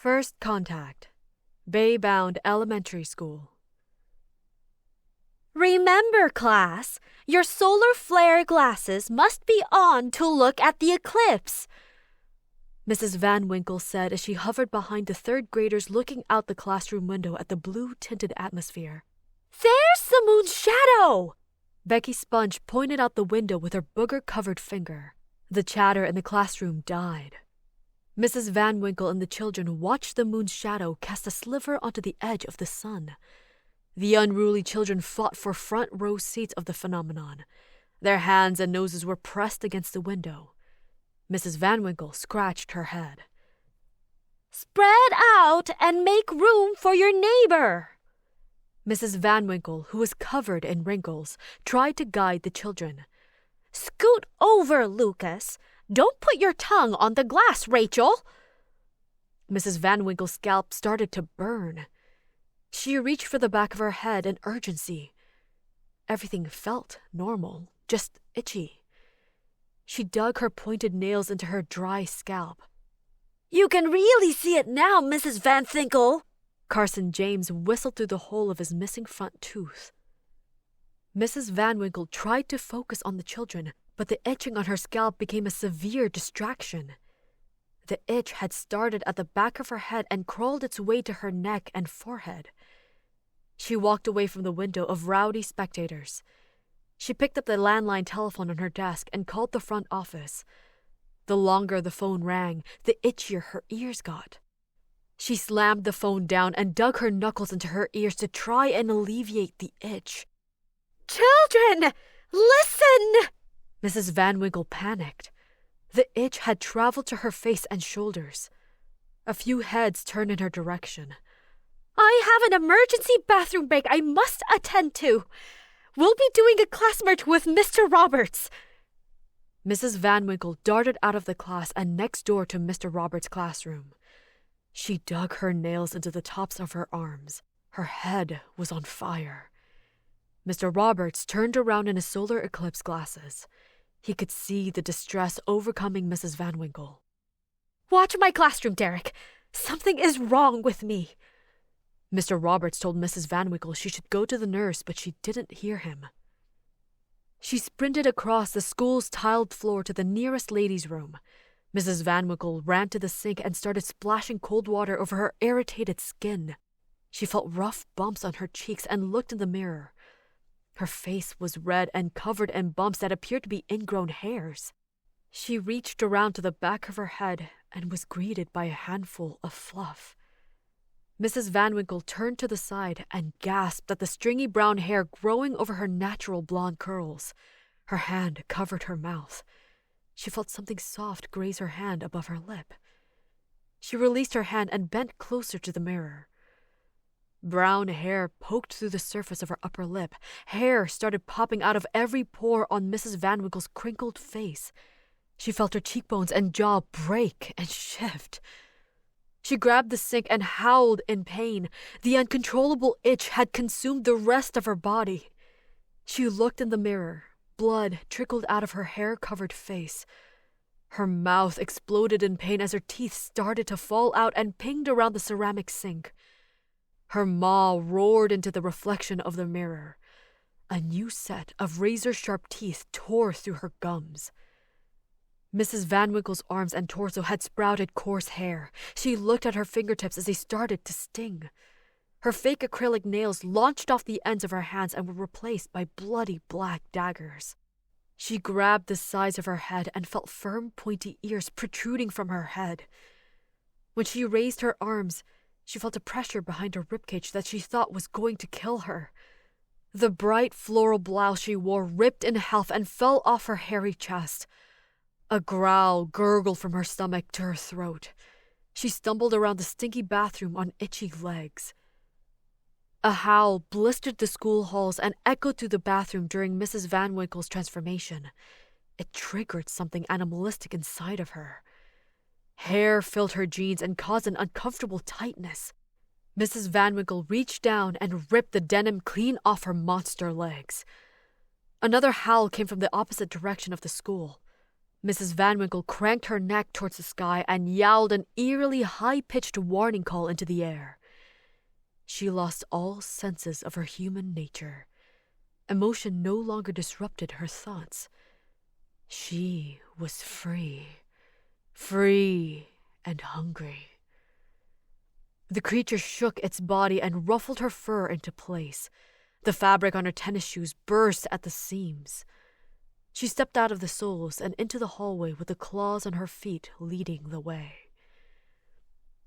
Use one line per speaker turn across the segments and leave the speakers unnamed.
First contact. Baybound Elementary School.
Remember, class, your solar flare glasses must be on to look at the eclipse,
Mrs. Van Winkle said as she hovered behind the third graders looking out the classroom window at the blue-tinted atmosphere.
There's the moon's shadow!
Becky Sponge pointed out the window with her booger-covered finger. The chatter in the classroom died. Mrs. Van Winkle and the children watched the moon's shadow cast a sliver onto the edge of the sun. The unruly children fought for front-row seats of the phenomenon. Their hands and noses were pressed against the window. Mrs. Van Winkle scratched her head.
Spread out and make room for your neighbor.
Mrs. Van Winkle, who was covered in wrinkles, tried to guide the children.
Scoot over, Lucas. Don't put your tongue on the glass, Rachel.
Mrs. Van Winkle's scalp started to burn. She reached for the back of her head in urgency. Everything felt normal, just itchy. She dug her pointed nails into her dry scalp.
You can really see it now, Mrs. Van Winkle.
Carson James whistled through the hole of his missing front tooth. Mrs. Van Winkle tried to focus on the children, but the itching on her scalp became a severe distraction. The itch had started at the back of her head and crawled its way to her neck and forehead. She walked away from the window of rowdy spectators. She picked up the landline telephone on her desk and called the front office. The longer the phone rang, the itchier her ears got. She slammed the phone down and dug her knuckles into her ears to try and alleviate the itch.
Children, listen!
Mrs. Van Winkle panicked. The itch had traveled to her face and shoulders. A few heads turned in her direction.
I have an emergency bathroom break I must attend to. We'll be doing a class merge with Mr. Roberts.
Mrs. Van Winkle darted out of the class and next door to Mr. Roberts' classroom. She dug her nails into the tops of her arms. Her head was on fire. Mr. Roberts turned around in his solar eclipse glasses. He could see the distress overcoming Mrs. Van Winkle.
Watch my classroom, Derek. Something is wrong with me.
Mr. Roberts told Mrs. Van Winkle she should go to the nurse, but she didn't hear him. She sprinted across the school's tiled floor to the nearest ladies' room. Mrs. Van Winkle ran to the sink and started splashing cold water over her irritated skin. She felt rough bumps on her cheeks and looked in the mirror. Her face was red and covered in bumps that appeared to be ingrown hairs. She reached around to the back of her head and was greeted by a handful of fluff. Mrs. Van Winkle turned to the side and gasped at the stringy brown hair growing over her natural blonde curls. Her hand covered her mouth. She felt something soft graze her hand above her lip. She released her hand and bent closer to the mirror. Brown hair poked through the surface of her upper lip. Hair started popping out of every pore on Mrs. Van Winkle's crinkled face. She felt her cheekbones and jaw break and shift. She grabbed the sink and howled in pain. The uncontrollable itch had consumed the rest of her body. She looked in the mirror. Blood trickled out of her hair-covered face. Her mouth exploded in pain as her teeth started to fall out and pinged around the ceramic sink. Her maw roared into the reflection of the mirror. A new set of razor-sharp teeth tore through her gums. Mrs. Van Winkle's arms and torso had sprouted coarse hair. She looked at her fingertips as they started to sting. Her fake acrylic nails launched off the ends of her hands and were replaced by bloody black daggers. She grabbed the sides of her head and felt firm, pointy ears protruding from her head. When she raised her arms, she felt a pressure behind her ribcage that she thought was going to kill her. The bright floral blouse she wore ripped in half and fell off her hairy chest. A growl gurgled from her stomach to her throat. She stumbled around the stinky bathroom on itchy legs. A howl blistered the school halls and echoed through the bathroom during Mrs. Van Winkle's transformation. It triggered something animalistic inside of her. Hair filled her jeans and caused an uncomfortable tightness. Mrs. Van Winkle reached down and ripped the denim clean off her monster legs. Another howl came from the opposite direction of the school. Mrs. Van Winkle cranked her neck towards the sky and yowled an eerily high-pitched warning call into the air. She lost all senses of her human nature. Emotion no longer disrupted her thoughts. She was free and hungry. The creature shook its body and ruffled her fur into place. The fabric on her tennis shoes burst at the seams. She stepped out of the soles and into the hallway with the claws on her feet leading the way.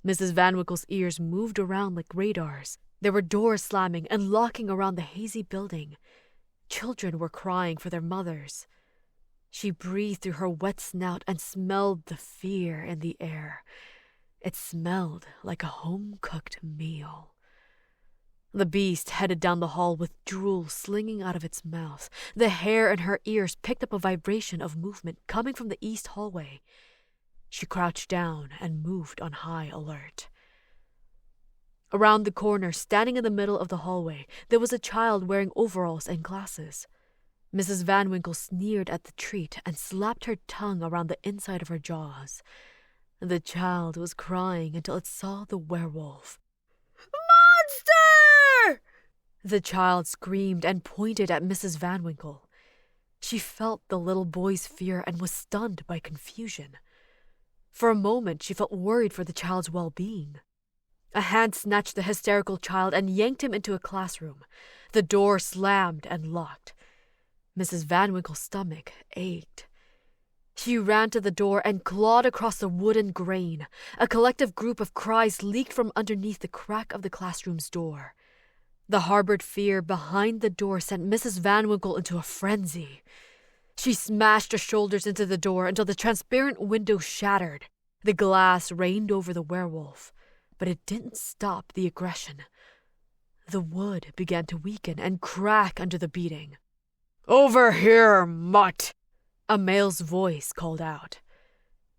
Mrs. Van Winkle's ears moved around like radars. There were doors slamming and locking around the hazy building. Children were crying for their mothers. She breathed through her wet snout and smelled the fear in the air. It smelled like a home-cooked meal. The beast headed down the hall with drool slinging out of its mouth. The hair in her ears picked up a vibration of movement coming from the east hallway. She crouched down and moved on high alert. Around the corner, standing in the middle of the hallway, there was a child wearing overalls and glasses. Mrs. Van Winkle sneered at the treat and slapped her tongue around the inside of her jaws. The child was crying until it saw the werewolf. "Monster!" The child screamed and pointed at Mrs. Van Winkle. She felt the little boy's fear and was stunned by confusion. For a moment, she felt worried for the child's well-being. A hand snatched the hysterical child and yanked him into a classroom. The door slammed and locked. Mrs. Van Winkle's stomach ached. She ran to the door and clawed across the wooden grain. A collective group of cries leaked from underneath the crack of the classroom's door. The harbored fear behind the door sent Mrs. Van Winkle into a frenzy. She smashed her shoulders into the door until the transparent window shattered. The glass rained over the werewolf, but it didn't stop the aggression. The wood began to weaken and crack under the beating. "Over here, mutt!" a male's voice called out.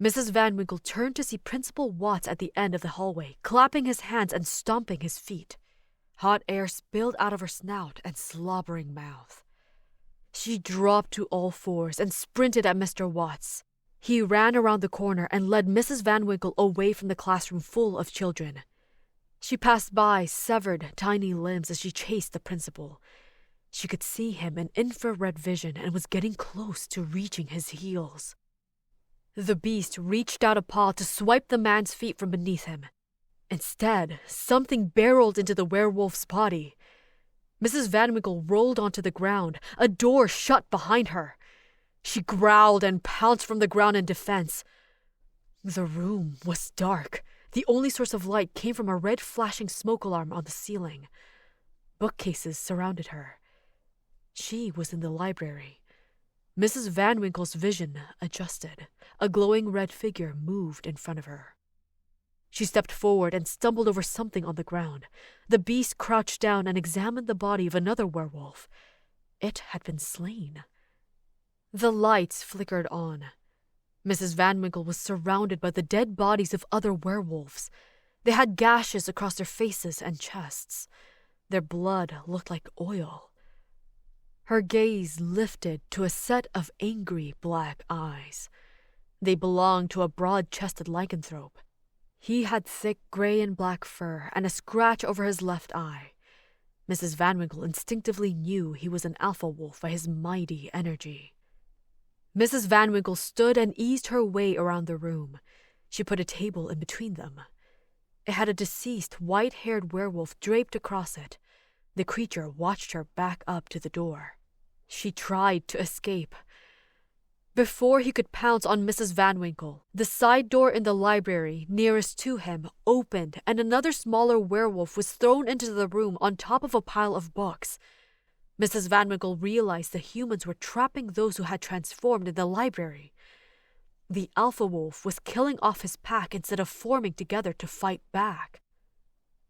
Mrs. Van Winkle turned to see Principal Watts at the end of the hallway, clapping his hands and stomping his feet. Hot air spilled out of her snout and slobbering mouth. She dropped to all fours and sprinted at Mr. Watts. He ran around the corner and led Mrs. Van Winkle away from the classroom full of children. She passed by severed, tiny limbs as she chased the principal. She could see him in infrared vision and was getting close to reaching his heels. The beast reached out a paw to swipe the man's feet from beneath him. Instead, something barreled into the werewolf's body. Mrs. Van Winkle rolled onto the ground, a door shut behind her. She growled and pounced from the ground in defense. The room was dark. The only source of light came from a red flashing smoke alarm on the ceiling. Bookcases surrounded her. She was in the library. Mrs. Van Winkle's vision adjusted. A glowing red figure moved in front of her. She stepped forward and stumbled over something on the ground. The beast crouched down and examined the body of another werewolf. It had been slain. The lights flickered on. Mrs. Van Winkle was surrounded by the dead bodies of other werewolves. They had gashes across their faces and chests. Their blood looked like oil. Her gaze lifted to a set of angry black eyes. They belonged to a broad-chested lycanthrope. He had thick gray and black fur and a scratch over his left eye. Mrs. Van Winkle instinctively knew he was an alpha wolf by his mighty energy. Mrs. Van Winkle stood and eased her way around the room. She put a table in between them. It had a deceased, white-haired werewolf draped across it. The creature watched her back up to the door. She tried to escape. Before he could pounce on Mrs. Van Winkle, the side door in the library nearest to him opened and another smaller werewolf was thrown into the room on top of a pile of books. Mrs. Van Winkle realized the humans were trapping those who had transformed in the library. The alpha wolf was killing off his pack instead of forming together to fight back.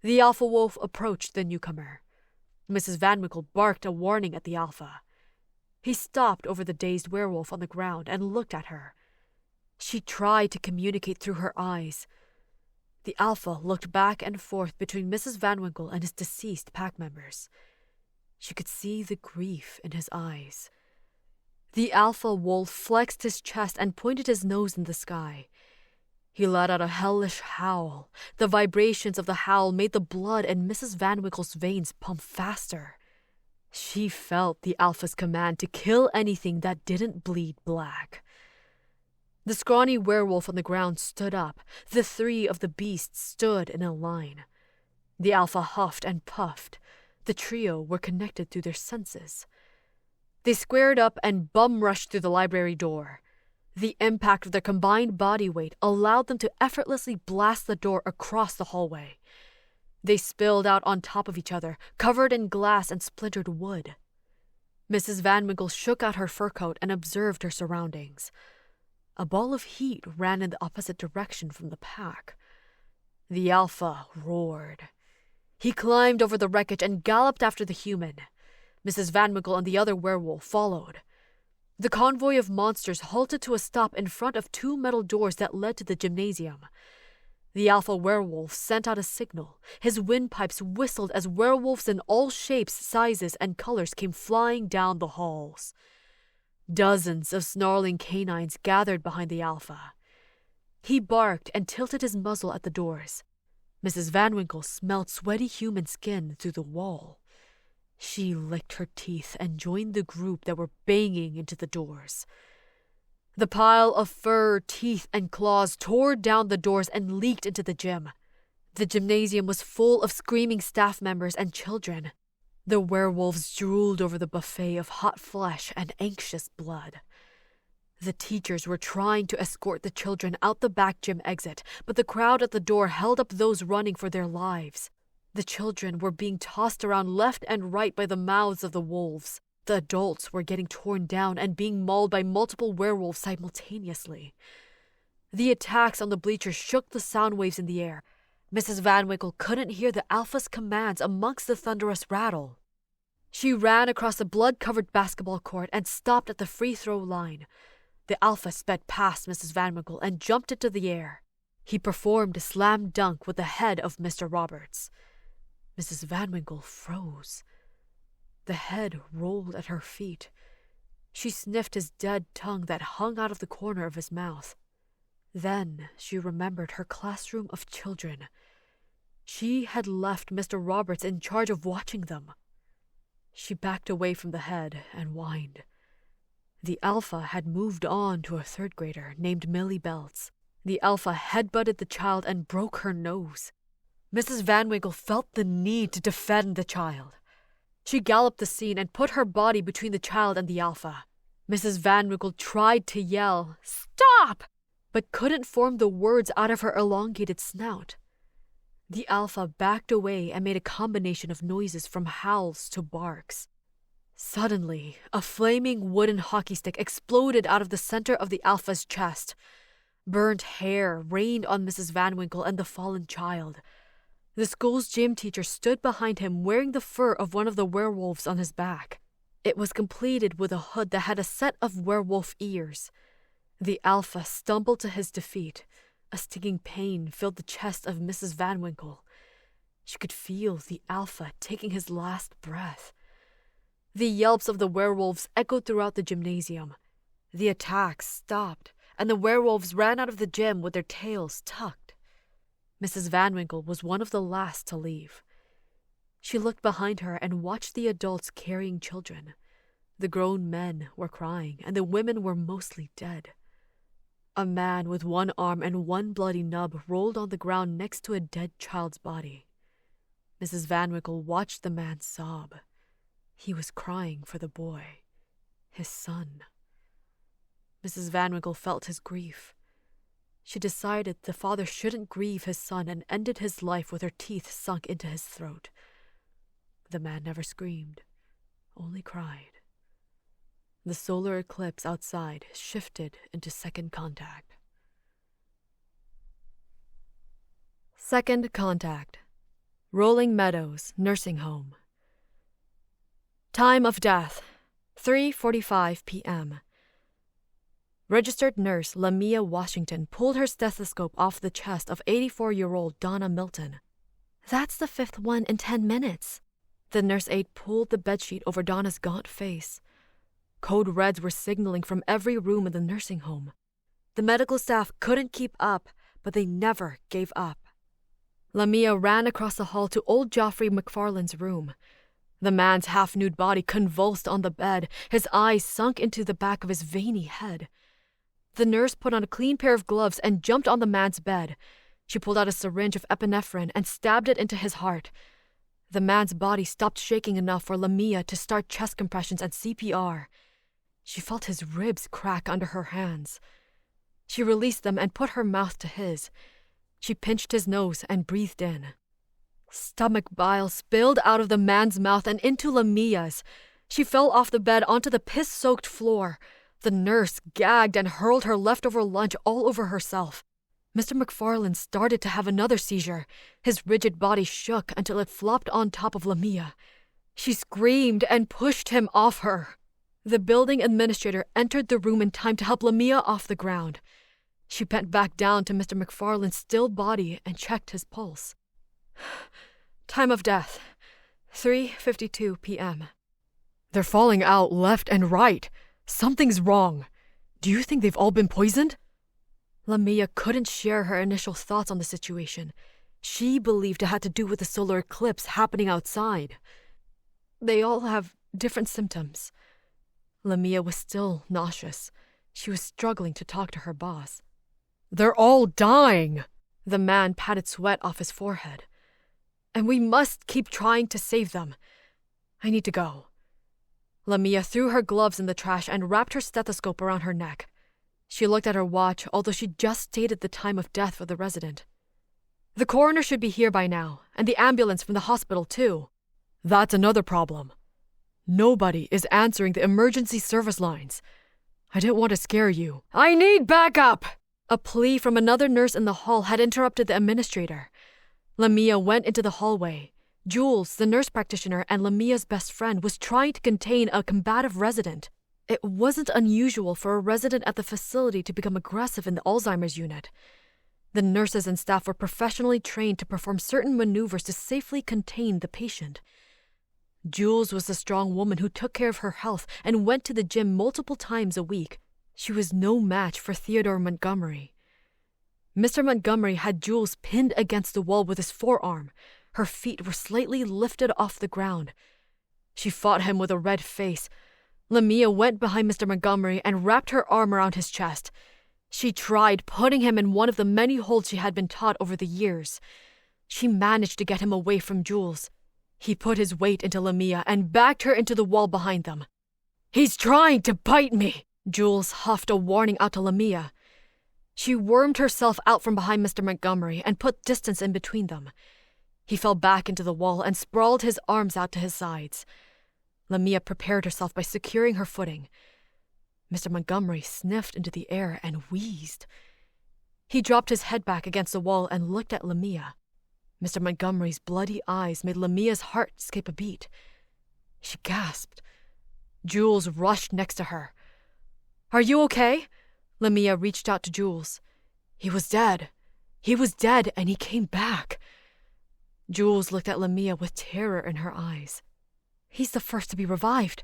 The alpha wolf approached the newcomer. Mrs. Van Winkle barked a warning at the alpha. He stopped over the dazed werewolf on the ground and looked at her. She tried to communicate through her eyes. The alpha looked back and forth between Mrs. Van Winkle and his deceased pack members. She could see the grief in his eyes. The alpha wolf flexed his chest and pointed his nose in the sky. He let out a hellish howl. The vibrations of the howl made the blood in Mrs. Van Winkle's veins pump faster. She felt the alpha's command to kill anything that didn't bleed black. The scrawny werewolf on the ground stood up. The three of the beasts stood in a line. The alpha huffed and puffed. The trio were connected through their senses. They squared up and bum-rushed through the library door. The impact of their combined body weight allowed them to effortlessly blast the door across the hallway. They spilled out on top of each other, covered in glass and splintered wood. Mrs. Van Winkle shook out her fur coat and observed her surroundings. A ball of heat ran in the opposite direction from the pack. The alpha roared. He climbed over the wreckage and galloped after the human. Mrs. Van Winkle and the other werewolf followed. The convoy of monsters halted to a stop in front of two metal doors that led to the gymnasium. The alpha werewolf sent out a signal. His windpipes whistled as werewolves in all shapes, sizes, and colors came flying down the halls. Dozens of snarling canines gathered behind the alpha. He barked and tilted his muzzle at the doors. Mrs. Van Winkle smelled sweaty human skin through the wall. She licked her teeth and joined the group that were banging into the doors. The pile of fur, teeth, and claws tore down the doors and leaked into the gym. The gymnasium was full of screaming staff members and children. The werewolves drooled over the buffet of hot flesh and anxious blood. The teachers were trying to escort the children out the back gym exit, but the crowd at the door held up those running for their lives. The children were being tossed around left and right by the mouths of the wolves. The adults were getting torn down and being mauled by multiple werewolves simultaneously. The attacks on the bleachers shook the sound waves in the air. Mrs. Van Winkle couldn't hear the alpha's commands amongst the thunderous rattle. She ran across the blood-covered basketball court and stopped at the free throw line. The alpha sped past Mrs. Van Winkle and jumped into the air. He performed a slam dunk with the head of Mr. Roberts. Mrs. Van Winkle froze. The head rolled at her feet. She sniffed his dead tongue that hung out of the corner of his mouth. Then she remembered her classroom of children. She had left Mr. Roberts in charge of watching them. She backed away from the head and whined. The alpha had moved on to a third grader named Millie Belts. The alpha headbutted the child and broke her nose. Mrs. Van Winkle felt the need to defend the child. She galloped the scene and put her body between the child and the alpha. Mrs. Van Winkle tried to yell, "Stop!" but couldn't form the words out of her elongated snout. The alpha backed away and made a combination of noises from howls to barks. Suddenly, a flaming wooden hockey stick exploded out of the center of the alpha's chest. Burnt hair rained on Mrs. Van Winkle and the fallen child. The school's gym teacher stood behind him wearing the fur of one of the werewolves on his back. It was completed with a hood that had a set of werewolf ears. The alpha stumbled to his defeat. A stinging pain filled the chest of Mrs. Van Winkle. She could feel the alpha taking his last breath. The yelps of the werewolves echoed throughout the gymnasium. The attacks stopped, and the werewolves ran out of the gym with their tails tucked. Mrs. Van Winkle was one of the last to leave. She looked behind her and watched the adults carrying children. The grown men were crying, and the women were mostly dead. A man with one arm and one bloody nub rolled on the ground next to a dead child's body. Mrs. Van Winkle watched the man sob. He was crying for the boy, his son. Mrs. Van Winkle felt his grief. She decided the father shouldn't grieve his son and ended his life with her teeth sunk into his throat. The man never screamed, only cried. The solar eclipse outside shifted into second contact. Second contact. Rolling Meadows Nursing Home. Time of death, 3:45 p.m. Registered nurse Lamia Washington pulled her stethoscope off the chest of 84-year-old Donna Milton. "That's the fifth one in 10 minutes. The nurse aide pulled the bedsheet over Donna's gaunt face. Code reds were signaling from every room in the nursing home. The medical staff couldn't keep up, but they never gave up. Lamia ran across the hall to old Joffrey McFarlane's room. The man's half-nude body convulsed on the bed, his eyes sunk into the back of his veiny head. The nurse put on a clean pair of gloves and jumped on the man's bed. She pulled out a syringe of epinephrine and stabbed it into his heart. The man's body stopped shaking enough for Lamia to start chest compressions and CPR. She felt his ribs crack under her hands. She released them and put her mouth to his. She pinched his nose and breathed in. Stomach bile spilled out of the man's mouth and into Lamia's. She fell off the bed onto the piss-soaked floor. The nurse gagged and hurled her leftover lunch all over herself. Mr. McFarlane started to have another seizure. His rigid body shook until it flopped on top of Lamia. She screamed and pushed him off her. The building administrator entered the room in time to help Lamia off the ground. She bent back down to Mr. McFarlane's still body and checked his pulse. Time of death, 3:52 p.m. They're falling out left and right. Something's wrong. Do you think they've all been poisoned? Lamia couldn't share her initial thoughts on the situation. She believed it had to do with the solar eclipse happening outside. They all have different symptoms. Lamia was still nauseous. She was struggling to talk to her boss. They're all dying! The man patted sweat off his forehead. And we must keep trying to save them. I need to go. Lamia threw her gloves in the trash and wrapped her stethoscope around her neck. She looked at her watch, although she just stated the time of death for the resident. The coroner should be here by now, and the ambulance from the hospital too. That's another problem. Nobody is answering the emergency service lines. I didn't want to scare you. I need backup! A plea from another nurse in the hall had interrupted the administrator. Lamia went into the hallway. Jules, the nurse practitioner and Lamia's best friend, was trying to contain a combative resident. It wasn't unusual for a resident at the facility to become aggressive in the Alzheimer's unit. The nurses and staff were professionally trained to perform certain maneuvers to safely contain the patient. Jules was a strong woman who took care of her health and went to the gym multiple times a week. She was no match for Theodore Montgomery. Mr. Montgomery had Jules pinned against the wall with his forearm. Her feet were slightly lifted off the ground. She fought him with a red face. Lamia went behind Mr. Montgomery and wrapped her arm around his chest. She tried putting him in one of the many holds she had been taught over the years. She managed to get him away from Jules. He put his weight into Lamia and backed her into the wall behind them. He's trying to bite me! Jules huffed a warning out to Lamia. She wormed herself out from behind Mr. Montgomery and put distance in between them. He fell back into the wall and sprawled his arms out to his sides. Lamia prepared herself by securing her footing. Mr. Montgomery sniffed into the air and wheezed. He dropped his head back against the wall and looked at Lamia. Mr. Montgomery's bloody eyes made Lamia's heart skip a beat. She gasped. Jules rushed next to her. Are you okay? Lamia reached out to Jules. He was dead. He was dead, and he came back. Jules looked at Lamia with terror in her eyes. He's the first to be revived.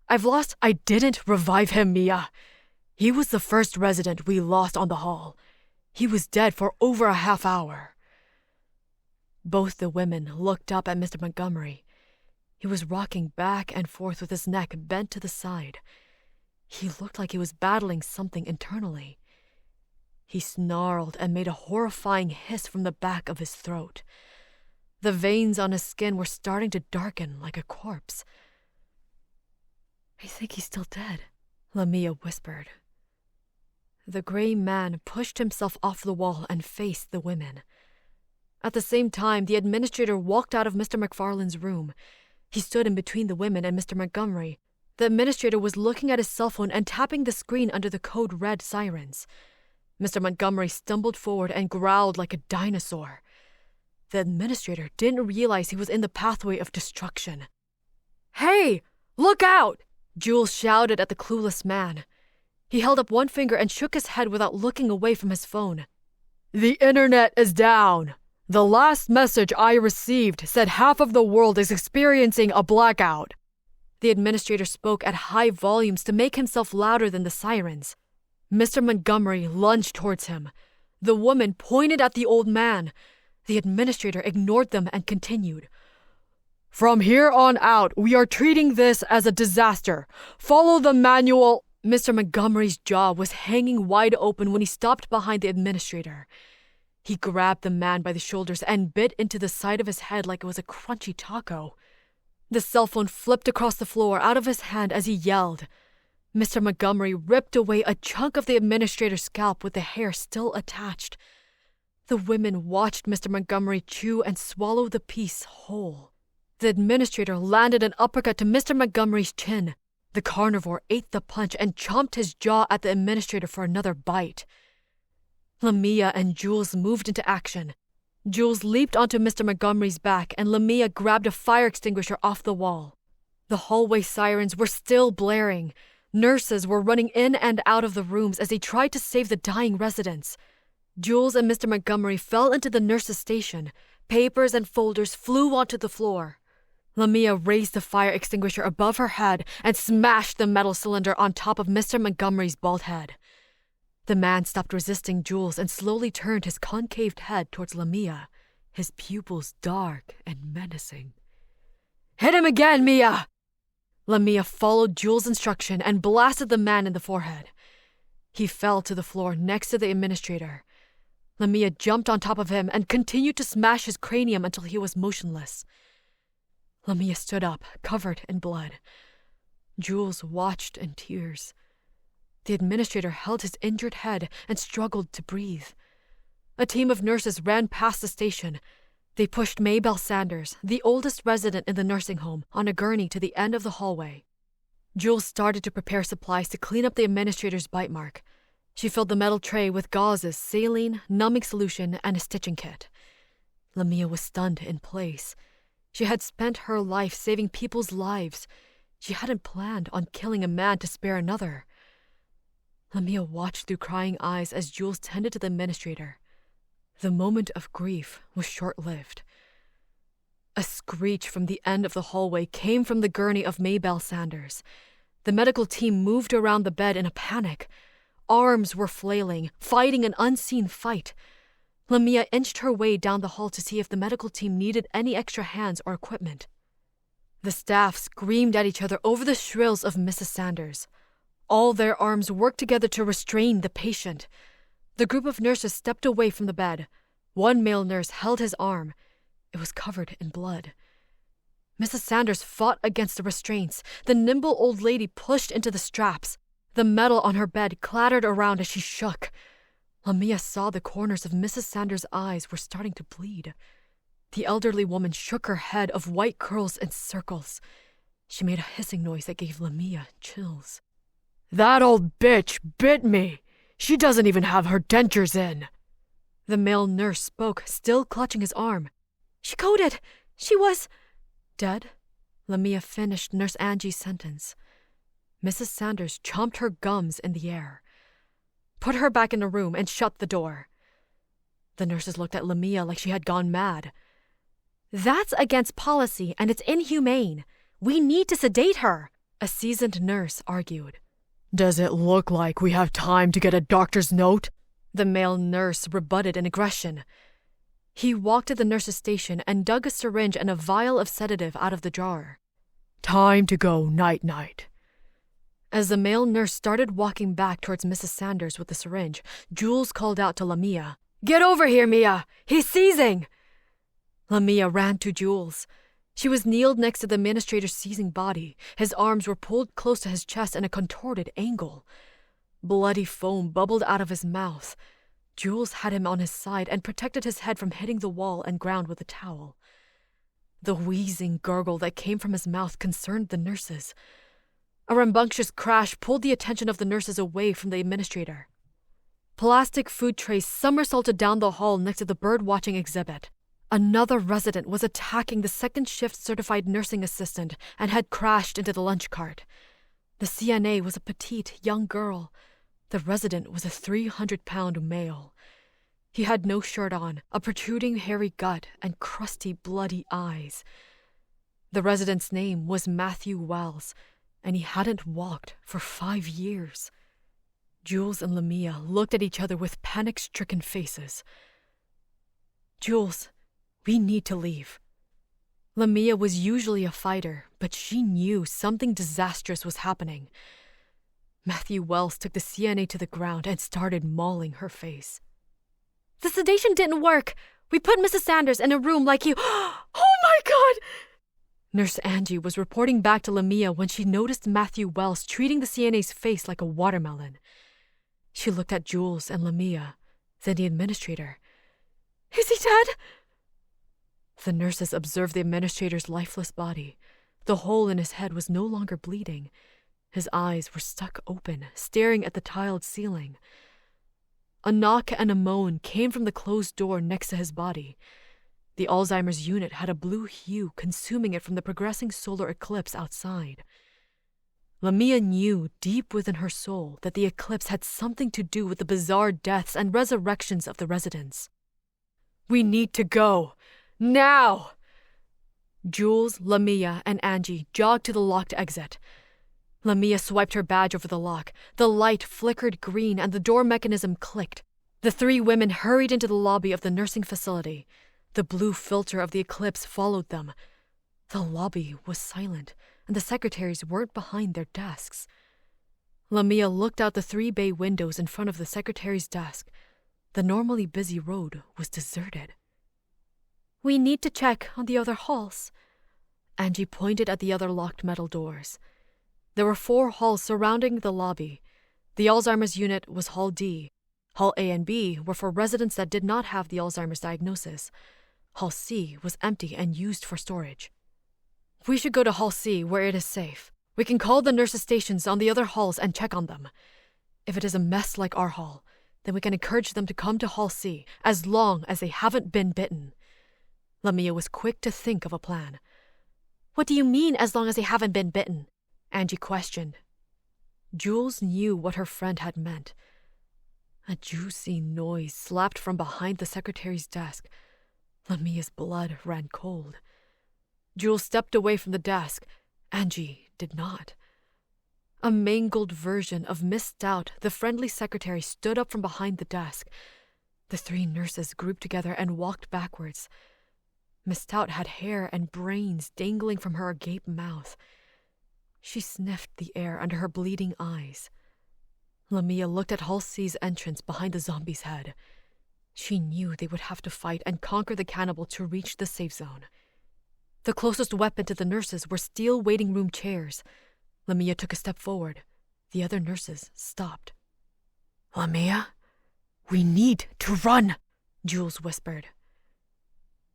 I didn't revive him, Mia. He was the first resident we lost on the hall. He was dead for over a half hour. Both the women looked up at Mr. Montgomery. He was rocking back and forth with his neck bent to the side. He looked like he was battling something internally. He snarled and made a horrifying hiss from the back of his throat. The veins on his skin were starting to darken like a corpse. I think he's still dead, Lamia whispered. The gray man pushed himself off the wall and faced the women. At the same time, the administrator walked out of Mr. McFarlane's room. He stood in between the women and Mr. Montgomery. The administrator was looking at his cell phone and tapping the screen under the code red sirens. Mr. Montgomery stumbled forward and growled like a dinosaur. The administrator didn't realize he was in the pathway of destruction. Hey, look out! Jules shouted at the clueless man. He held up one finger and shook his head without looking away from his phone. The internet is down. The last message I received said half of the world is experiencing a blackout. The administrator spoke at high volumes to make himself louder than the sirens. Mr. Montgomery lunged towards him. The woman pointed at the old man. The administrator ignored them and continued. "From here on out, we are treating this as a disaster. Follow the manual." Mr. Montgomery's jaw was hanging wide open when he stopped behind the administrator. He grabbed the man by the shoulders and bit into the side of his head like it was a crunchy taco. The cell phone flipped across the floor out of his hand as he yelled. Mr. Montgomery ripped away a chunk of the administrator's scalp with the hair still attached. The women watched Mr. Montgomery chew and swallow the piece whole. The administrator landed an uppercut to Mr. Montgomery's chin. The carnivore ate the punch and chomped his jaw at the administrator for another bite. Lamia and Jules moved into action. Jules leaped onto Mr. Montgomery's back and Lamia grabbed a fire extinguisher off the wall. The hallway sirens were still blaring. Nurses were running in and out of the rooms as they tried to save the dying residents. Jules and Mr. Montgomery fell into the nurses' station. Papers and folders flew onto the floor. Lamia raised the fire extinguisher above her head and smashed the metal cylinder on top of Mr. Montgomery's bald head. The man stopped resisting Jules and slowly turned his concaved head towards Lamia, his pupils dark and menacing. "Hit him again, Mia!" Lamia followed Jules' instruction and blasted the man in the forehead. He fell to the floor next to the administrator. Lamia jumped on top of him and continued to smash his cranium until he was motionless. Lamia stood up, covered in blood. Jules watched in tears. The administrator held his injured head and struggled to breathe. A team of nurses ran past the station. They pushed Maybelle Sanders, the oldest resident in the nursing home, on a gurney to the end of the hallway. Jules started to prepare supplies to clean up the administrator's bite mark. She filled the metal tray with gauzes, saline, numbing solution, and a stitching kit. Lamia was stunned in place. She had spent her life saving people's lives. She hadn't planned on killing a man to spare another. Lamia watched through crying eyes as Jules tended to the administrator. The moment of grief was short-lived. A screech from the end of the hallway came from the gurney of Maybelle Sanders. The medical team moved around the bed in a panic. Arms were flailing, fighting an unseen fight. Lamia inched her way down the hall to see if the medical team needed any extra hands or equipment. The staff screamed at each other over the shrills of Mrs. Sanders. All their arms worked together to restrain the patient. The group of nurses stepped away from the bed. One male nurse held his arm. It was covered in blood. Mrs. Sanders fought against the restraints. The nimble old lady pushed into the straps. The metal on her bed clattered around as she shook. Lamia saw the corners of Mrs. Sanders' eyes were starting to bleed. The elderly woman shook her head of white curls in circles. She made a hissing noise that gave Lamia chills. "That old bitch bit me. She doesn't even have her dentures in." The male nurse spoke, still clutching his arm.
"She coded. She was..."
"Dead?" Lamia finished Nurse Angie's sentence. Mrs. Sanders chomped her gums in the air. "Put her back in the room and shut the door." The nurses looked at Lamia like she had gone mad.
"That's against policy and it's inhumane. We need to sedate her,"
a seasoned nurse argued. "Does it look like we have time to get a doctor's note?" The male nurse rebutted in aggression. He walked to the nurse's station and dug a syringe and a vial of sedative out of the jar. "Time to go night-night." As the male nurse started walking back towards Mrs. Sanders with the syringe, Jules called out to Lamia, "Get over here, Mia! He's seizing!" Lamia ran to Jules. She was kneeled next to the administrator's seizing body. His arms were pulled close to his chest in a contorted angle. Bloody foam bubbled out of his mouth. Jules had him on his side and protected his head from hitting the wall and ground with a towel. The wheezing gurgle that came from his mouth concerned the nurses. A rambunctious crash pulled the attention of the nurses away from the administrator. Plastic food trays somersaulted down the hall next to the bird-watching exhibit. Another resident was attacking the second-shift certified nursing assistant and had crashed into the lunch cart. The CNA was a petite young girl. The resident was a 300-pound male. He had no shirt on, a protruding hairy gut, and crusty, bloody eyes. The resident's name was Matthew Wells, and he hadn't walked for 5 years. Jules and Lamia looked at each other with panic-stricken faces. "Jules, we need to leave." Lamia was usually a fighter, but she knew something disastrous was happening. Matthew Wells took the CNA to the ground and started mauling her face.
"The sedation didn't work. We put Mrs. Sanders in a room like you." "Oh my God!"
Nurse Angie was reporting back to Lamia when she noticed Matthew Wells treating the CNA's face like a watermelon. She looked at Jules and Lamia, then the administrator.
"Is he dead?"
The nurses observed the administrator's lifeless body. The hole in his head was no longer bleeding. His eyes were stuck open, staring at the tiled ceiling. A knock and a moan came from the closed door next to his body. The Alzheimer's unit had a blue hue consuming it from the progressing solar eclipse outside. Lamia knew deep within her soul that the eclipse had something to do with the bizarre deaths and resurrections of the residents. "We need to go. Now!" Jules, Lamia, and Angie jogged to the locked exit. Lamia swiped her badge over the lock. The light flickered green and the door mechanism clicked. The 3 women hurried into the lobby of the nursing facility. The blue filter of the eclipse followed them. The lobby was silent, and the secretaries weren't behind their desks. Lamia looked out the 3 bay windows in front of the secretary's desk. The normally busy road was deserted.
"We need to check on the other halls."
Angie pointed at the other locked metal doors. There were 4 halls surrounding the lobby. The Alzheimer's unit was Hall D. Hall A and B were for residents that did not have the Alzheimer's diagnosis. Hall C was empty and used for storage. "We should go to Hall C where it is safe. We can call the nurses' stations on the other halls and check on them. If it is a mess like our hall, then we can encourage them to come to Hall C as long as they haven't been bitten." Lamia was quick to think of a plan.
"What do you mean, as long as they haven't been bitten?"
Angie questioned. Jules knew what her friend had meant. A juicy noise slapped from behind the secretary's desk. Lamia's blood ran cold. Jules stepped away from the desk. Angie did not. A mangled version of Miss Stout, the friendly secretary, stood up from behind the desk. The 3 nurses grouped together and walked backwards. Miss Stout had hair and brains dangling from her agape mouth. She sniffed the air under her bleeding eyes. Lamia looked at Hall C's entrance behind the zombie's head. She knew they would have to fight and conquer the cannibal to reach the safe zone. The closest weapon to the nurses were steel waiting room chairs. Lamia took a step forward. The other nurses stopped. "Lamia, we need to run," Jules whispered.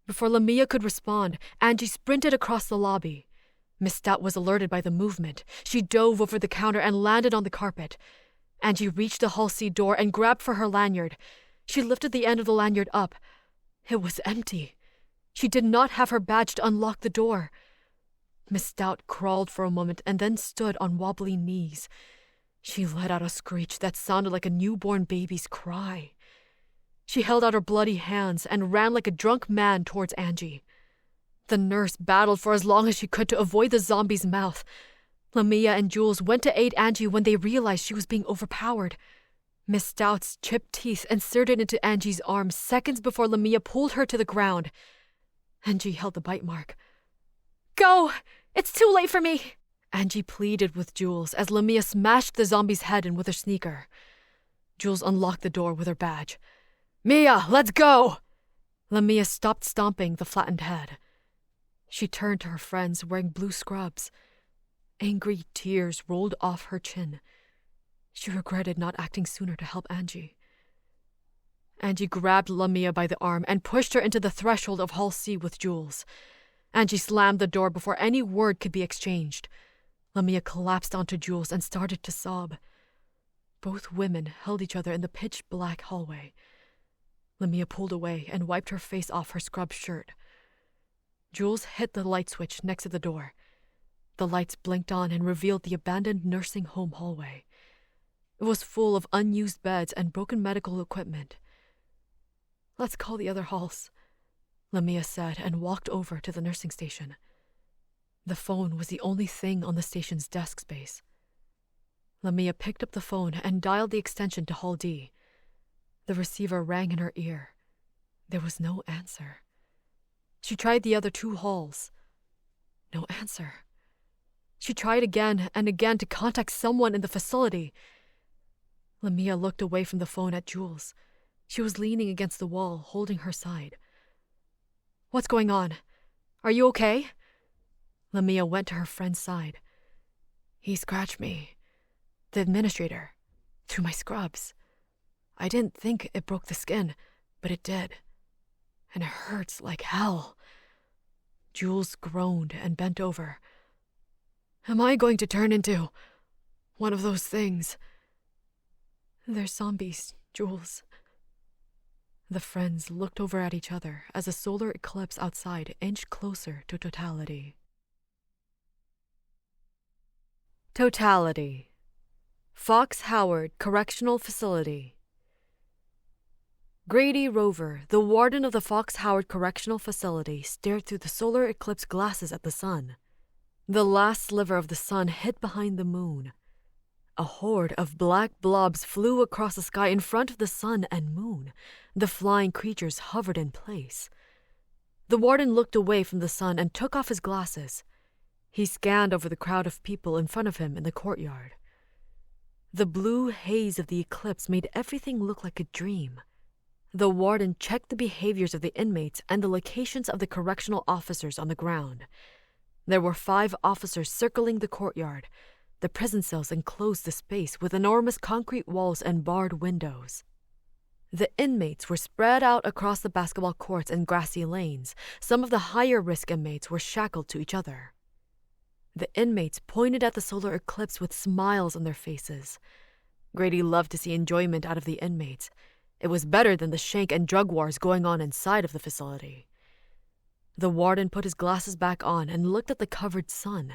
Before Lamia could respond, Angie sprinted across the lobby. Miss Stout was alerted by the movement. She dove over the counter and landed on the carpet. Angie reached the Hall C door and grabbed for her lanyard. She lifted the end of the lanyard up. It was empty. She did not have her badge to unlock the door. Miss Stout crawled for a moment and then stood on wobbly knees. She let out a screech that sounded like a newborn baby's cry. She held out her bloody hands and ran like a drunk man towards Angie. The nurse battled for as long as she could to avoid the zombie's mouth. Lamia and Jules went to aid Angie when they realized she was being overpowered. Miss Stout's chipped teeth inserted into Angie's arm seconds before Lamia pulled her to the ground. Angie held the bite mark.
"Go! It's too late for me!"
Angie pleaded with Jules as Lamia smashed the zombie's head in with her sneaker. Jules unlocked the door with her badge. "Mia, let's go!" Lamia stopped stomping the flattened head. She turned to her friends wearing blue scrubs. Angry tears rolled off her chin. She regretted not acting sooner to help Angie. Angie grabbed Lamia by the arm and pushed her into the threshold of Hall C with Jules. Angie slammed the door before any word could be exchanged. Lamia collapsed onto Jules and started to sob. Both women held each other in the pitch-black hallway. Lamia pulled away and wiped her face off her scrub shirt. Jules hit the light switch next to the door. The lights blinked on and revealed the abandoned nursing home hallway. It was full of unused beds and broken medical equipment. "Let's call the other halls," Lamia said and walked over to the nursing station. The phone was the only thing on the station's desk space. Lamia picked up the phone and dialed the extension to Hall D. The receiver rang in her ear. There was no answer. She tried the other 2 halls. No answer. She tried again and again to contact someone in the facility. Lamia looked away from the phone at Jules. She was leaning against the wall, holding her side. "What's going on? Are you okay?" Lamia went to her friend's side. "He scratched me. The administrator. Through my scrubs. I didn't think it broke the skin, but it did. And it hurts like hell." Jules groaned and bent over. "Am I going to turn into one of those things?" "They're zombies, Jules." The friends looked over at each other as a solar eclipse outside inched closer to totality. Totality. Fox Howard Correctional Facility. Grady Rover, the warden of the Fox Howard Correctional Facility, stared through the solar eclipse glasses at the sun. The last sliver of the sun hid behind the moon. A horde of black blobs flew across the sky in front of the sun and moon. The flying creatures hovered in place. The warden looked away from the sun and took off his glasses. He scanned over the crowd of people in front of him in the courtyard. The blue haze of the eclipse made everything look like a dream. The warden checked the behaviors of the inmates and the locations of the correctional officers on the ground. There were 5 officers circling the courtyard. The prison cells enclosed the space with enormous concrete walls and barred windows. The inmates were spread out across the basketball courts and grassy lanes. Some of the higher-risk inmates were shackled to each other. The inmates pointed at the solar eclipse with smiles on their faces. Grady loved to see enjoyment out of the inmates. It was better than the shank and drug wars going on inside of the facility. The warden put his glasses back on and looked at the covered sun.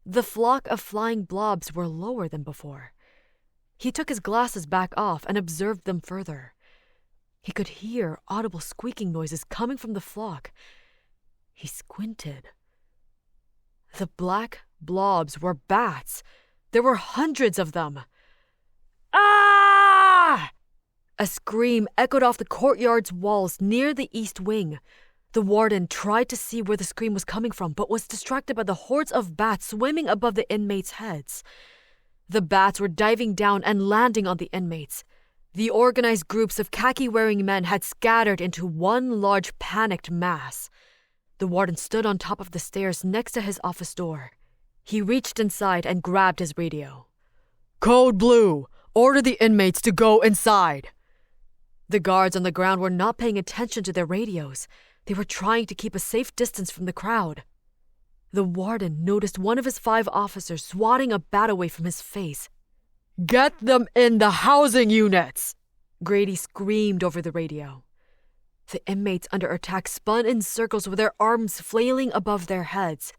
The flock of flying blobs were lower than before. He took his glasses back off and observed them further. He could hear audible squeaking noises coming from the flock. He squinted. The black blobs were bats. There were hundreds of them. "Ah!" A scream echoed off the courtyard's walls near the east wing. The warden tried to see where the scream was coming from, but was distracted by the hordes of bats swimming above the inmates' heads. The bats were diving down and landing on the inmates. The organized groups of khaki-wearing men had scattered into one large panicked mass. The warden stood on top of the stairs next to his office door. He reached inside and grabbed his radio. "Code Blue, order the inmates to go inside." The guards on the ground were not paying attention to their radios. They were trying to keep a safe distance from the crowd. The warden noticed one of his 5 officers swatting a bat away from his face. "Get them in the housing units!" Grady screamed over the radio. The inmates under attack spun in circles with their arms flailing above their heads.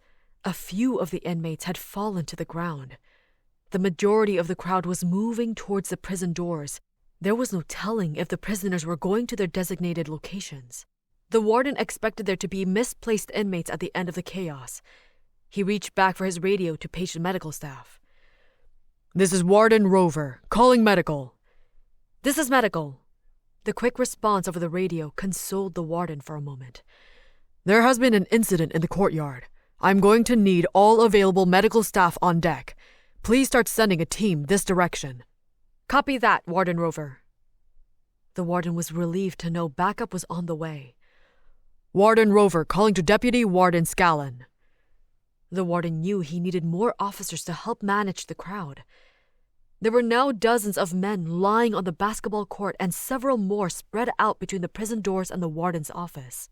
A few of the inmates had fallen to the ground. The majority of the crowd was moving towards the prison doors. There was no telling if the prisoners were going to their designated locations. The warden expected there to be misplaced inmates at the end of the chaos. He reached back for his radio to page the medical staff. "This is Warden Rover, calling medical." "This is medical." The quick response over the radio consoled the warden for a moment. "There has been an incident in the courtyard. I'm going to need all available medical staff on deck. Please start sending a team this direction." "Copy that, Warden Rover." The warden was relieved to know backup was on the way. "Warden Rover calling to Deputy Warden Scallon." The warden knew he needed more officers to help manage the crowd. There were now dozens of men lying on the basketball court and several more spread out between the prison doors and the warden's office.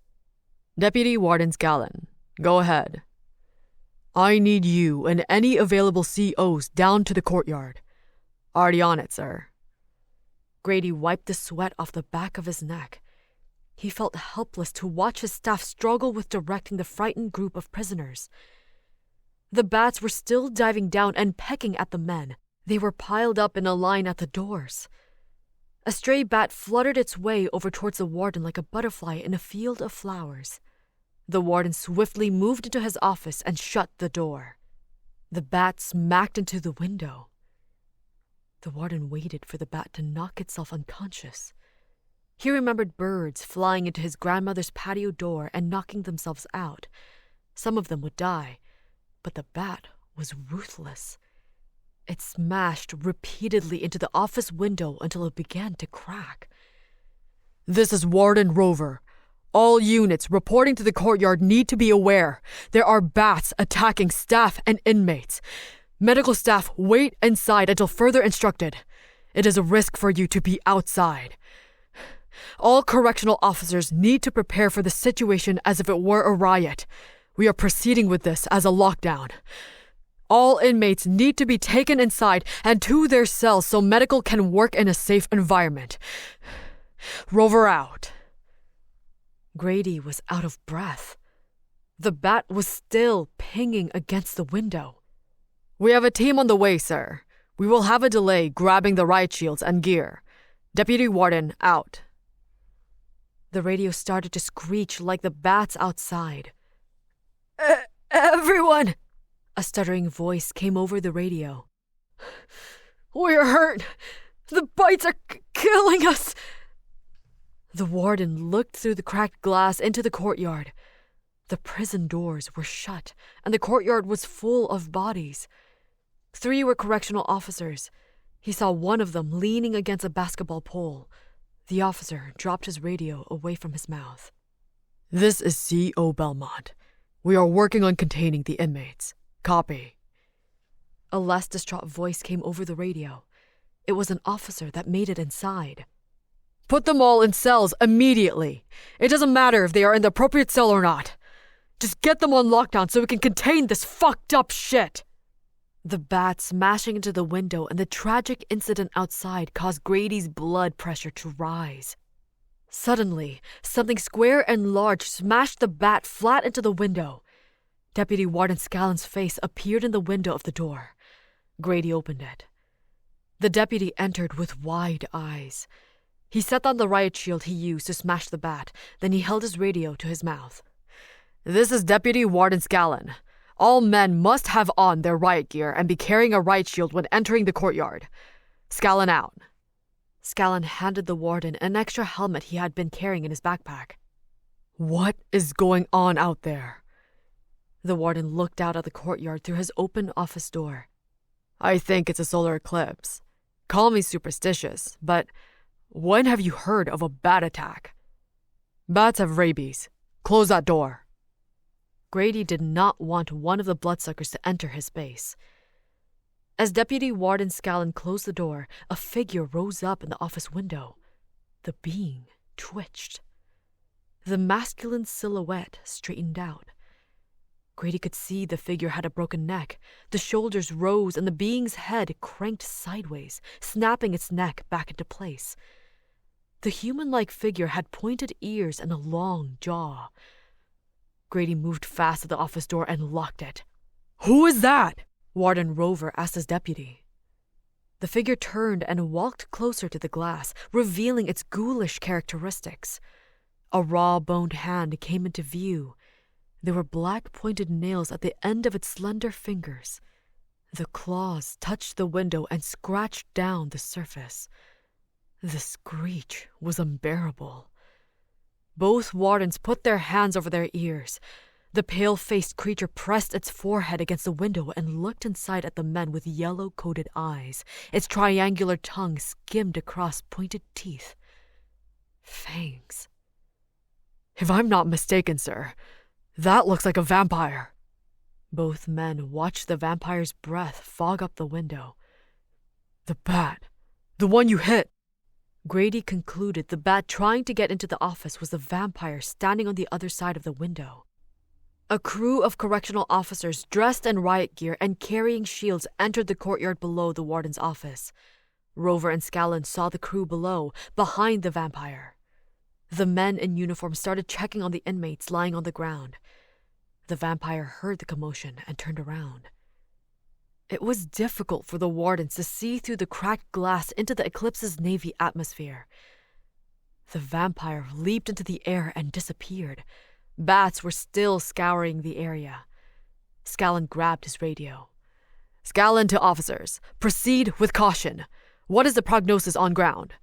"Deputy Warden Scallon, go ahead. I need you and any available COs down to the courtyard." "Already on it, sir." Grady wiped the sweat off the back of his neck. He felt helpless to watch his staff struggle with directing the frightened group of prisoners. The bats were still diving down and pecking at the men. They were piled up in a line at the doors. A stray bat fluttered its way over towards the warden like a butterfly in a field of flowers. The warden swiftly moved into his office and shut the door. The bat smacked into the window. The warden waited for the bat to knock itself unconscious. He remembered birds flying into his grandmother's patio door and knocking themselves out. Some of them would die, but the bat was ruthless. It smashed repeatedly into the office window until it began to crack. "This is Warden Rover. All units reporting to the courtyard need to be aware. There are bats attacking staff and inmates. Medical staff, wait inside until further instructed. It is a risk for you to be outside. All correctional officers need to prepare for the situation as if it were a riot. We are proceeding with this as a lockdown. All inmates need to be taken inside and to their cells so medical can work in a safe environment. Rover out." Grady was out of breath. The bat was still pinging against the window. "We have a team on the way, sir. We will have a delay grabbing the riot shields and gear. Deputy Warden out." The radio started to screech like the bats outside. Everyone!" A stuttering voice came over the radio. "We're hurt. The bites are killing us." The warden looked through the cracked glass into the courtyard. The prison doors were shut, and the courtyard was full of bodies. 3 were correctional officers. He saw one of them leaning against a basketball pole. The officer dropped his radio away from his mouth. "This is C.O. Belmont. We are working on containing the inmates. Copy." A less distraught voice came over the radio. It was an officer that made it inside. "Put them all in cells immediately. It doesn't matter if they are in the appropriate cell or not. Just get them on lockdown so we can contain this fucked up shit." The bat smashing into the window and the tragic incident outside caused Grady's blood pressure to rise. Suddenly, something square and large smashed the bat flat into the window. Deputy Warden Scallon's face appeared in the window of the door. Grady opened it. The deputy entered with wide eyes. He set down the riot shield he used to smash the bat, then he held his radio to his mouth. "This is Deputy Warden Scallon. All men must have on their riot gear and be carrying a riot shield when entering the courtyard. Scallon out." Scallon handed the warden an extra helmet he had been carrying in his backpack. "What is going on out there?" The warden looked out at the courtyard through his open office door. "I think it's a solar eclipse. Call me superstitious, but when have you heard of a bat attack? Bats have rabies. Close that door." Grady did not want one of the bloodsuckers to enter his space. As Deputy Warden Scallon closed the door, a figure rose up in the office window. The being twitched. The masculine silhouette straightened out. Grady could see the figure had a broken neck. The shoulders rose and the being's head cranked sideways, snapping its neck back into place. The human-like figure had pointed ears and a long jaw. Grady moved fast to the office door and locked it. "Who is that?" Warden Rover asked his deputy. The figure turned and walked closer to the glass, revealing its ghoulish characteristics. A raw-boned hand came into view. There were black pointed nails at the end of its slender fingers. The claws touched the window and scratched down the surface. The screech was unbearable. Both wardens put their hands over their ears. The pale-faced creature pressed its forehead against the window and looked inside at the men with yellow-coated eyes. Its triangular tongue skimmed across pointed teeth. Fangs. "If I'm not mistaken, sir, that looks like a vampire." Both men watched the vampire's breath fog up the window. "The bat. The one you hit." Grady concluded the bat trying to get into the office was the vampire standing on the other side of the window. A crew of correctional officers dressed in riot gear and carrying shields entered the courtyard below the warden's office. Rover and Scallon saw the crew below, behind the vampire. The men in uniform started checking on the inmates lying on the ground. The vampire heard the commotion and turned around. It was difficult for the wardens to see through the cracked glass into the Eclipse's navy atmosphere. The vampire leaped into the air and disappeared. Bats were still scouring the area. Scallon grabbed his radio. "Scallon to officers. Proceed with caution. What is the prognosis on ground?"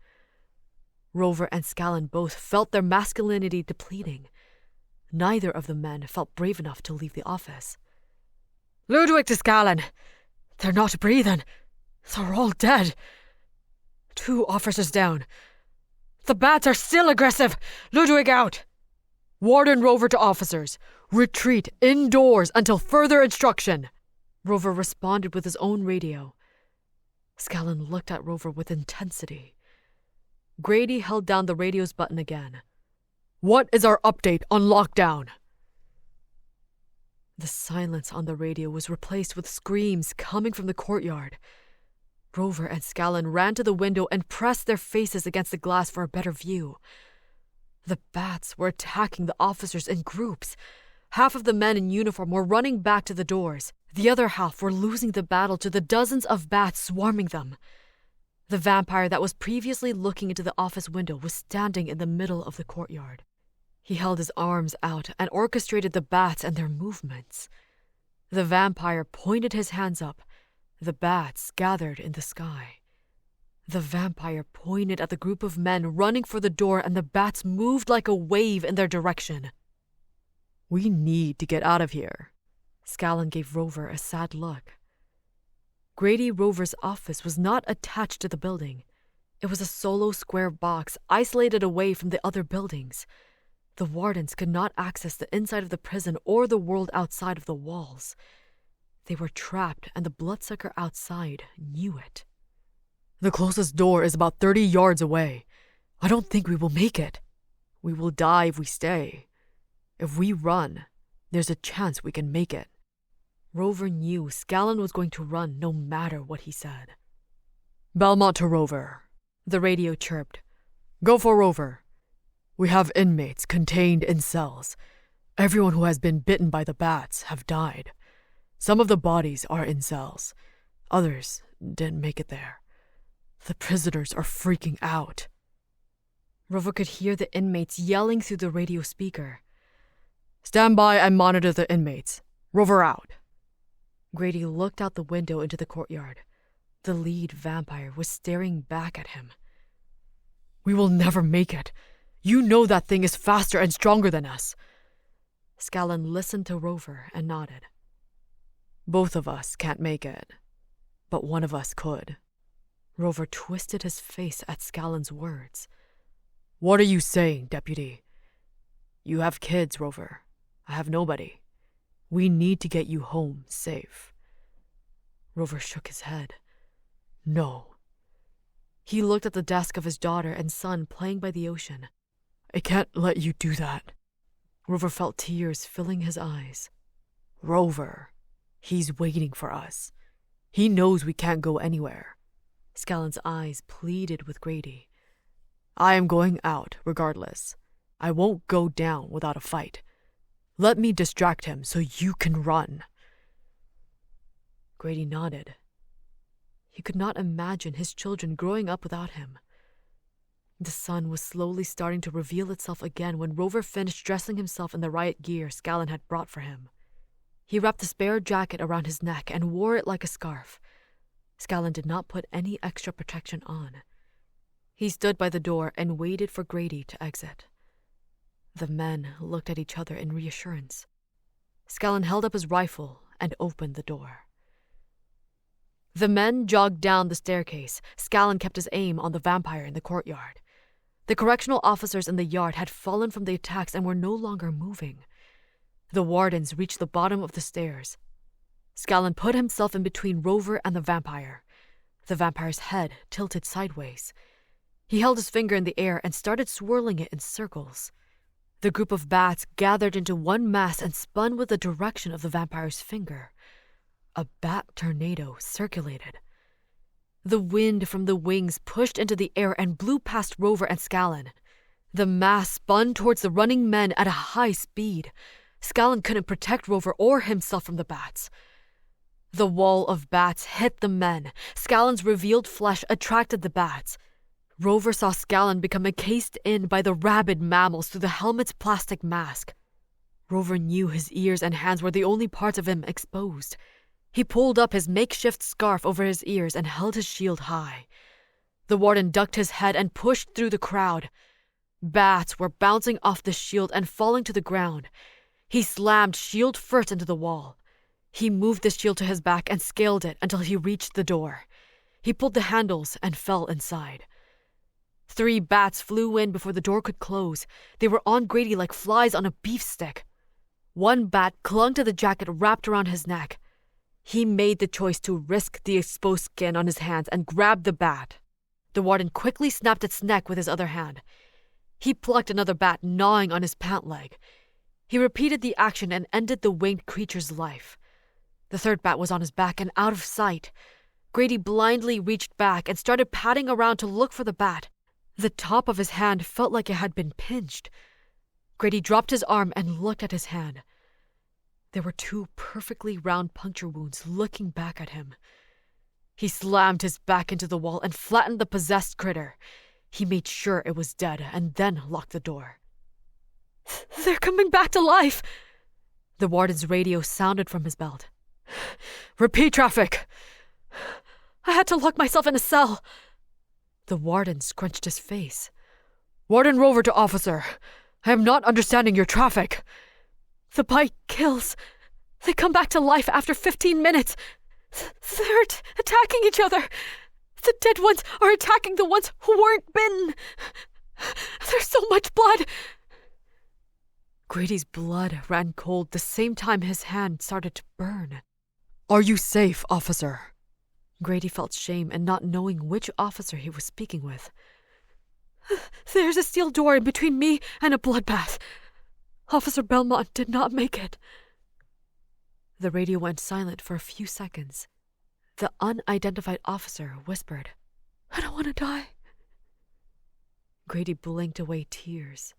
Rover and Scallon both felt their masculinity depleting. Neither of the men felt brave enough to leave the office. "Ludwig to Scallon. They're not breathing. They're all dead. 2 officers down. The bats are still aggressive. Ludwig out. Warden Rover to officers. Retreat indoors until further instruction." Rover responded with his own radio. Scallon looked at Rover with intensity. Grady held down the radio's button again. "What is our update on lockdown?" The silence on the radio was replaced with screams coming from the courtyard. Rover and Scallon ran to the window and pressed their faces against the glass for a better view. The bats were attacking the officers in groups. Half of the men in uniform were running back to the doors. The other half were losing the battle to the dozens of bats swarming them. The vampire that was previously looking into the office window was standing in the middle of the courtyard. He held his arms out and orchestrated the bats and their movements. The vampire pointed his hands up. The bats gathered in the sky. The vampire pointed at the group of men running for the door, and the bats moved like a wave in their direction. "We need to get out of here." Scallon gave Rover a sad look. Grady Rover's office was not attached to the building. It was a solo square box isolated away from the other buildings. The wardens could not access the inside of the prison or the world outside of the walls. They were trapped, and the bloodsucker outside knew it. "The closest door is about 30 yards away. I don't think we will make it. We will die if we stay. If we run, there's a chance we can make it." Rover knew Scallon was going to run no matter what he said. "Belmont to Rover," the radio chirped. "Go for Rover. We have inmates contained in cells. Everyone who has been bitten by the bats have died. Some of the bodies are in cells. Others didn't make it there. The prisoners are freaking out." Rover could hear the inmates yelling through the radio speaker. "Stand by and monitor the inmates. Rover out." Grady looked out the window into the courtyard. The lead vampire was staring back at him. "We will never make it. You know that thing is faster and stronger than us." Scallon listened to Rover and nodded. "Both of us can't make it, but one of us could." Rover twisted his face at Scallon's words. "What are you saying, Deputy?" "You have kids, Rover. I have nobody. We need to get you home safe." Rover shook his head. "No." He looked at the desk of his daughter and son playing by the ocean. "I can't let you do that." Rover felt tears filling his eyes. "Rover, he's waiting for us. He knows we can't go anywhere." Scallon's eyes pleaded with Grady. "I am going out regardless. I won't go down without a fight. Let me distract him so you can run." Grady nodded. He could not imagine his children growing up without him. The sun was slowly starting to reveal itself again when Rover finished dressing himself in the riot gear Scallon had brought for him. He wrapped the spare jacket around his neck and wore it like a scarf. Scallon did not put any extra protection on. He stood by the door and waited for Grady to exit. The men looked at each other in reassurance. Scallon held up his rifle and opened the door. The men jogged down the staircase. Scallon kept his aim on the vampire in the courtyard. The correctional officers in the yard had fallen from the attacks and were no longer moving. The wardens reached the bottom of the stairs. Scallon put himself in between Rover and the vampire. The vampire's head tilted sideways. He held his finger in the air and started swirling it in circles. The group of bats gathered into one mass and spun with the direction of the vampire's finger. A bat tornado circulated. The wind from the wings pushed into the air and blew past Rover and Scallon. The mass spun towards the running men at a high speed. Scallon couldn't protect Rover or himself from the bats. The wall of bats hit the men. Scallon's revealed flesh attracted the bats. Rover saw Scallon become encased in by the rabid mammals through the helmet's plastic mask. Rover knew his ears and hands were the only parts of him exposed. He pulled up his makeshift scarf over his ears and held his shield high. The warden ducked his head and pushed through the crowd. Bats were bouncing off the shield and falling to the ground. He slammed shield first into the wall. He moved the shield to his back and scaled it until he reached the door. He pulled the handles and fell inside. 3 bats flew in before the door could close. They were on Grady like flies on a beef stick. 1 bat clung to the jacket wrapped around his neck. He made the choice to risk the exposed skin on his hands and grabbed the bat. The warden quickly snapped its neck with his other hand. He plucked another bat gnawing on his pant leg. He repeated the action and ended the winged creature's life. The 3rd bat was on his back and out of sight. Grady blindly reached back and started patting around to look for the bat. The top of his hand felt like it had been pinched. Grady dropped his arm and looked at his hand. There were 2 perfectly round puncture wounds looking back at him. He slammed his back into the wall and flattened the possessed critter. He made sure it was dead and then locked the door. "They're coming back to life!" The warden's radio sounded from his belt. "Repeat traffic!" "I had to lock myself in a cell." The warden scrunched his face. "Warden Rover to officer. I am not understanding your traffic." "The bite kills. They come back to life after 15 minutes. They're attacking each other. The dead ones are attacking the ones who weren't bitten. There's so much blood." Grady's blood ran cold the same time his hand started to burn. "Are you safe, officer?" Grady felt shame in not knowing which officer he was speaking with. "There's a steel door in between me and a bloodbath. Officer Belmont did not make it." The radio went silent for a few seconds. The unidentified officer whispered, "I don't want to die." Grady blinked away tears.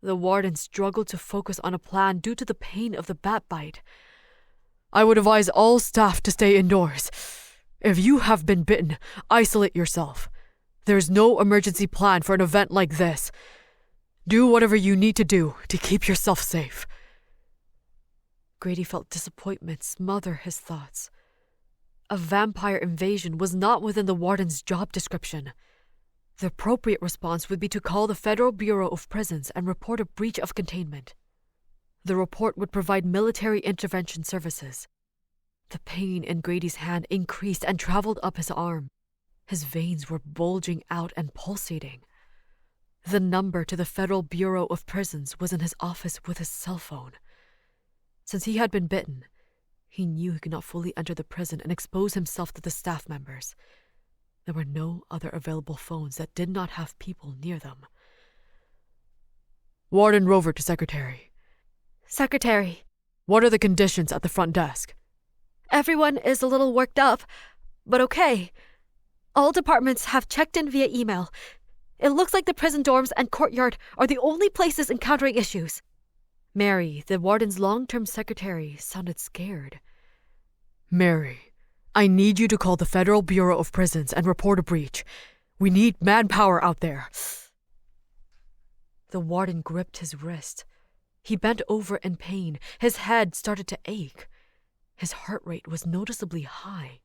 The warden struggled to focus on a plan due to the pain of the bat bite. "I would advise all staff to stay indoors. If you have been bitten, isolate yourself. There is no emergency plan for an event like this. Do whatever you need to do to keep yourself safe." Grady felt disappointment smother his thoughts. A vampire invasion was not within the warden's job description. The appropriate response would be to call the Federal Bureau of Prisons and report a breach of containment. The report would provide military intervention services. The pain in Grady's hand increased and traveled up his arm. His veins were bulging out and pulsating. The number to the Federal Bureau of Prisons was in his office with his cell phone. Since he had been bitten, he knew he could not fully enter the prison and expose himself to the staff members. There were no other available phones that did not have people near them. "Warden Rover to Secretary."
"Secretary."
"What are the conditions at the front desk?"
"Everyone is a little worked up, but okay. All departments have checked in via email. It looks like the prison dorms and courtyard are the only places encountering issues."
Mary, the warden's long-term secretary, sounded scared. "Mary, I need you to call the Federal Bureau of Prisons and report a breach. We need manpower out there." The warden gripped his wrist. He bent over in pain. His head started to ache. His heart rate was noticeably high.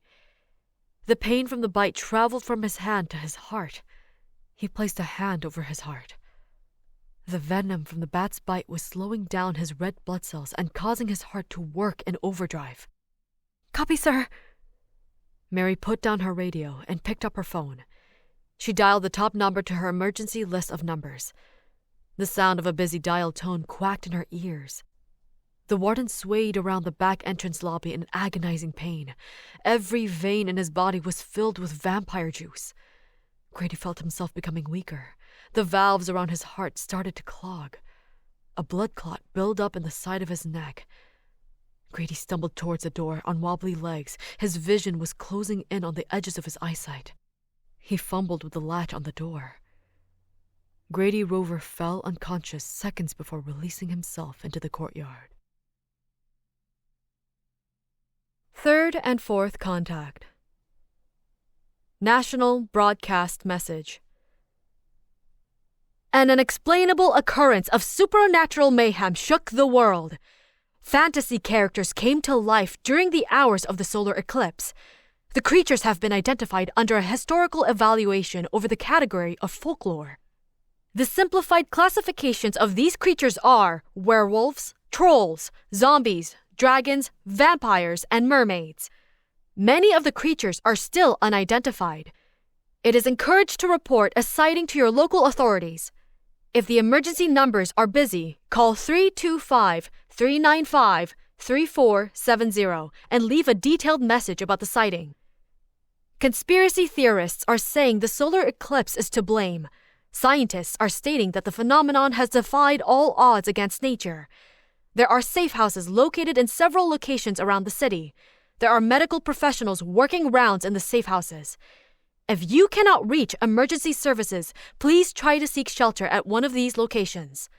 The pain from the bite traveled from his hand to his heart. He placed a hand over his heart. The venom from the bat's bite was slowing down his red blood cells and causing his heart to work in overdrive.
"Copy, sir."
Mary put down her radio and picked up her phone. She dialed the top number to her emergency list of numbers. The sound of a busy dial tone quacked in her ears. The warden swayed around the back entrance lobby in agonizing pain. Every vein in his body was filled with vampire juice. Grady felt himself becoming weaker. The valves around his heart started to clog. A blood clot built up in the side of his neck. Grady stumbled towards the door on wobbly legs. His vision was closing in on the edges of his eyesight. He fumbled with the latch on the door. Grady Rover fell unconscious seconds before releasing himself into the courtyard. Third and fourth contact. National broadcast message. An unexplainable occurrence of supernatural mayhem shook the world. Fantasy characters came to life during the hours of the solar eclipse. The creatures have been identified under a historical evaluation over the category of folklore. The simplified classifications of these creatures are werewolves, trolls, zombies, dragons, vampires, and mermaids. Many of the creatures are still unidentified. It is encouraged to report a sighting to your local authorities. If the emergency numbers are busy, call 325-395-3470 and leave a detailed message about the sighting. Conspiracy theorists are saying the solar eclipse is to blame. Scientists are stating that the phenomenon has defied all odds against nature. There are safe houses located in several locations around the city. There are medical professionals working rounds in the safe houses. If you cannot reach emergency services, please try to seek shelter at one of these locations.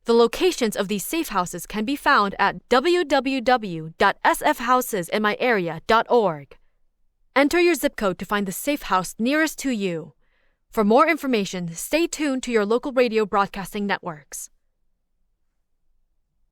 The locations of these safe houses can be found at www.sfhousesinmyarea.org. Enter your zip code to find the safe house nearest to you. For more information, stay tuned to your local radio broadcasting networks.